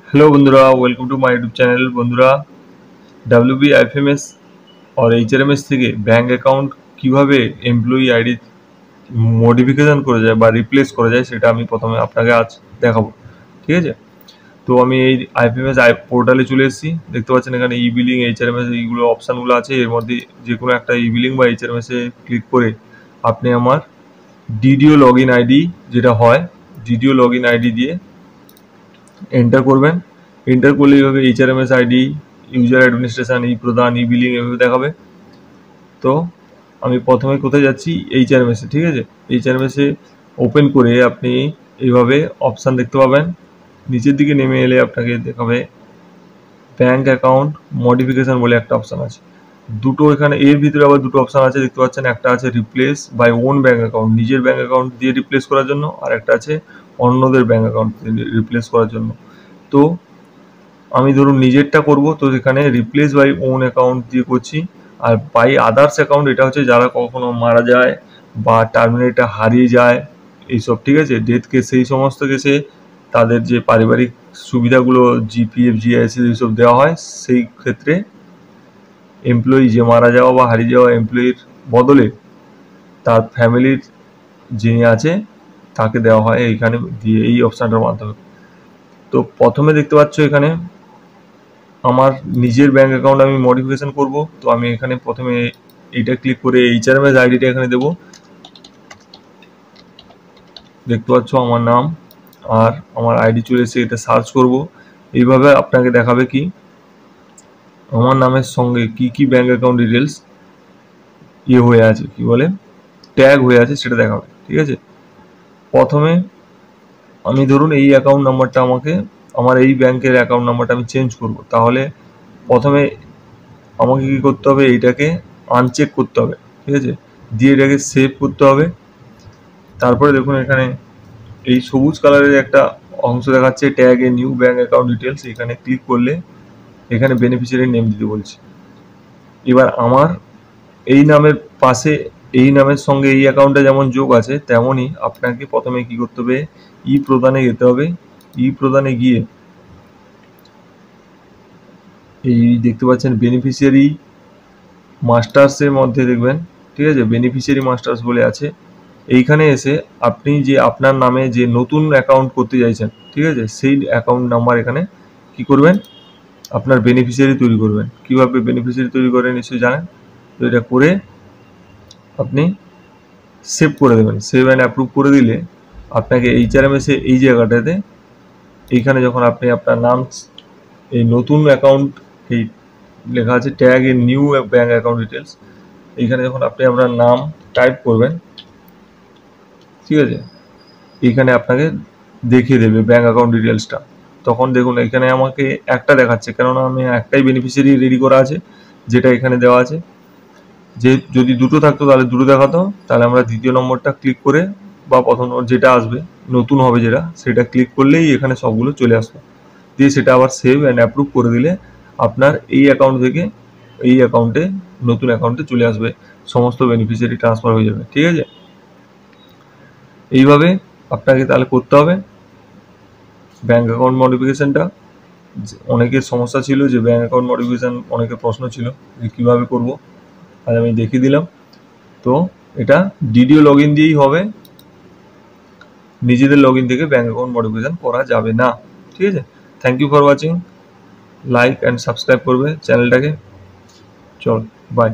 Hello बंधुरा, welcome to my YouTube channel. बंधुरा, WBIFMS और HRMS থেকে ব্যাংক অ্যাকাউন্ট কিভাবে এমপ্লয়ি আইডি মডিফিকেশন করা যায় বা রিপ্লেস করা যায় সেটা আমি প্রথমে আপনাকে আজ দেখাবো। ঠিক আছে, তো আমি এই IFMS পোর্টালে চলে এসেছি। দেখতে পাচ্ছেন এখানে ই বিলিং, HRMS এইগুলো অপশানগুলো আছে। এর মধ্যে যে কোনো একটা ই বিলিং বা HRMS এ ক্লিক করে আপনি আমার ডিডিও লগ ইন আইডি যেটা হয়, ডিডিও লগ ইন আইডি দিয়ে এন্টার করবেন। এন্টার করলে এইভাবে HRMS আইডি, ইউজার অ্যাডমিনিস্ট্রেশন, ই প্রদান, ই বিলিং এভাবে দেখাবে। তো আমি প্রথমে কোথায় যাচ্ছি, HRMS এ। ঠিক আছে, HRMS এ ওপেন করে আপনি এইভাবে অপশান দেখতে পাবেন। নিচের দিকে নেমে এলে আপনাকে দেখাবে ব্যাঙ্ক অ্যাকাউন্ট মডিফিকেশন বলে একটা অপশান আছে। দুটো এখানে এর ভিতরে আবার দুটো অপশান আছে দেখতে পাচ্ছেন। একটা আছে replace by own bank account, নিজের ব্যাঙ্ক অ্যাকাউন্ট দিয়ে রিপ্লেস করার জন্য, আর একটা আছে অন্যদের ব্যাঙ্ক অ্যাকাউন্ট রিপ্লেস করার জন্য। তো আমি ধরুন নিজেরটা করব, তো এখানে রিপ্লেস বাই ওন অ্যাকাউন্ট দিয়ে করছি। আর বাই আদার্স অ্যাকাউন্ট এটা হচ্ছে যারা কখনো মারা যায় বা টার্মিনেটটা হারিয়ে যায় এইসব। ঠিক আছে, ডেথ কেস, সেই সমস্ত কেসে তাদের যে পারিবারিক সুবিধাগুলো GPF, GIS এইসব দেওয়া হয়, সেই ক্ষেত্রে এমপ্লয়ি যে মারা যাওয়া বা হারিয়ে যাওয়া এমপ্লয়ির বদলে তার ফ্যামিলির যিনি আছে তাকে দেওয়া হয় এইখানে দিয়ে, এই অপশানটার মাধ্যমে। তো প্রথমে দেখতে পাচ্ছ এখানে আমার নিজের ব্যাঙ্ক অ্যাকাউন্ট আমি মডিফিকেশন করব। তো আমি এখানে প্রথমে এইটা ক্লিক করে HRMS আইডিটা এখানে দেব। দেখতে পাচ্ছ আমার নাম আর আমার আইডি চলে এসে, এটা সার্চ করব। এইভাবে আপনাকে দেখাবে কি আমার নামের সঙ্গে কি কি ব্যাঙ্ক অ্যাকাউন্ট ডিটেলস ইয়ে হয়ে আছে, কি বলে ট্যাগ হয়ে আছে সেটা দেখাবে। ঠিক আছে, প্রথমে আমি ধরুন এই অ্যাকাউন্ট নাম্বারটা আমার এই ব্যাংকের অ্যাকাউন্ট নাম্বারটা আমি চেঞ্জ করব। তাহলে প্রথমে আমাকে কী করতে হবে, এইটাকে আনচেক করতে হবে। ঠিক আছে, দিয়ে এটাকে সেভ করতে হবে। তারপরে দেখুন এখানে এই সবুজ কালারের একটা অংশ দেখাচ্ছে tag a new bank account details. এখানে ক্লিক করলে এখানে বেনিফিশিয়ারি নেম দিতে বলছে। এবার আমার এই নামের পাশে এই নামের সঙ্গে এই অ্যাকাউন্টটা যেমন যোগ আছে, তেমনই আপনাকে প্রথমে কি করতে হবে, ই প্রদানে যেতে হবে। ই প্রদানে গিয়ে এই দেখতে পাচ্ছেন বেনিফিশিয়ারি মাস্টার্সের মধ্যে দেখবেন। ঠিক আছে, বেনিফিশিয়ারি মাস্টার্স বলে আছে। এইখানে এসে আপনি যে আপনার নামে যে নতুন অ্যাকাউন্ট করতে চাইছেন, ঠিক আছে, সেই অ্যাকাউন্ট নাম্বার এখানে কি করবেন, আপনার বেনিফিশিয়ারি তৈরি করবেন। কিভাবে বেনিফিশিয়ারি তৈরি করেন নিশ্চয়ই জানেন। তো এটা করে আপনি সেভ করে দেবেন। সেভ অ্যান্ড অ্যাপ্রুভ করে দিলে আপনাকে HRMS এ এই জায়গাটাতে এইখানে যখন আপনি আপনার নাম, এই নতুন অ্যাকাউন্ট, এই লেখা আছে tag a new bank account details, এইখানে যখন আপনি আপনার নাম টাইপ করবেন, ঠিক আছে, এইখানে আপনাকে দেখিয়ে দেবে ব্যাঙ্ক অ্যাকাউন্ট ডিটেলসটা। তখন দেখুন এখানে আমাকে একটা দেখাচ্ছে, কেননা আমি একটাই বেনিফিশিয়ারি রেডি করা আছে যেটা এখানে দেওয়া আছে। যে যদি দুটো থাকতো তাহলে দুটো দেখাতো, তাহলে আমরা দ্বিতীয় নম্বরটা ক্লিক করে বা প্রথম যেটা আসবে নতুন হবে যেটা, সেটা ক্লিক করলেই এখানে সবগুলো চলে আসবে। দিয়ে সেটা আবার সেভ অ্যান্ড অ্যাপ্রুভ করে দিলে আপনার এই অ্যাকাউন্ট থেকে এই অ্যাকাউন্টে, নতুন অ্যাকাউন্টে চলে আসবে, সমস্ত বেনিফিশিয়ারি ট্রান্সফার হয়ে যাবে। ঠিক আছে, এইভাবে আপনাকে তাহলে করতে হবে ব্যাঙ্ক অ্যাকাউন্ট মডিফিকেশনটা। অনেকের সমস্যা ছিল যে ব্যাঙ্ক অ্যাকাউন্ট মডিফিকেশন, অনেকের প্রশ্ন ছিল যে কীভাবে করব, আজ আমি দেখিয়ে দিলাম। তো এটা ডিডিও লগ ইন দিয়েই হবে, নিজেদের লগ ইন থেকে ব্যাঙ্ক অ্যাকাউন্ট মডিফিকেশন করা যাবে না। ঠিক আছে, thank you for watching. Like and subscribe করবে চ্যানেলটাকে। চল, বাই।